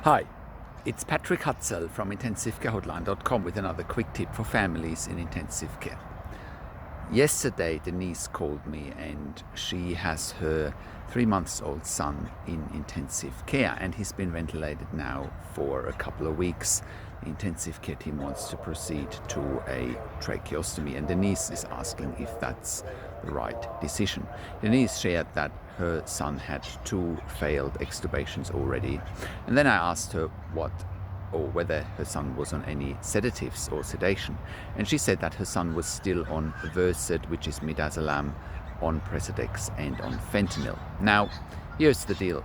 Hi, it's Patrick Hutzel from intensivecarehotline.com with another quick tip for families in intensive care. Yesterday, Denise called me and she has her 3-month-old son in intensive care, and he's been ventilated now for a couple of weeks. The intensive care team wants to proceed to a tracheostomy, and Denise is asking if that's the right decision. Denise shared that her son had 2 failed extubations already, and then I asked her whether her son was on any sedatives or sedation, and she said that her son was still on Versed, which is midazolam, on Precedex and on fentanyl. Now, here's the deal.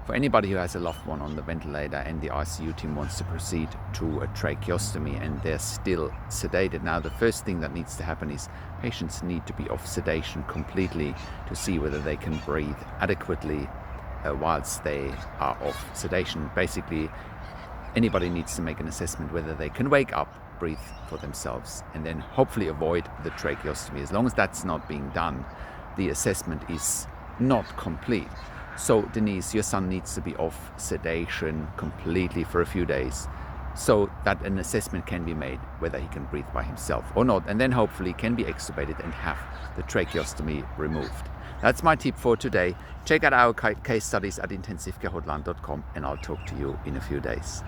For anybody who has a loved one on the ventilator and the ICU team wants to proceed to a tracheostomy and they're still sedated, now the first thing that needs to happen is patients need to be off sedation completely to see whether they can breathe adequately whilst they are off sedation. Basically, anybody needs to make an assessment whether they can wake up, breathe for themselves, and then hopefully avoid the tracheostomy. As long as that's not being done, the assessment is not complete. So Denise, your son needs to be off sedation completely for a few days so that an assessment can be made whether he can breathe by himself or not, and then hopefully can be extubated and have the tracheostomy removed. That's my tip for today. Check out our case studies at intensivecarehotline.com, and I'll talk to you in a few days.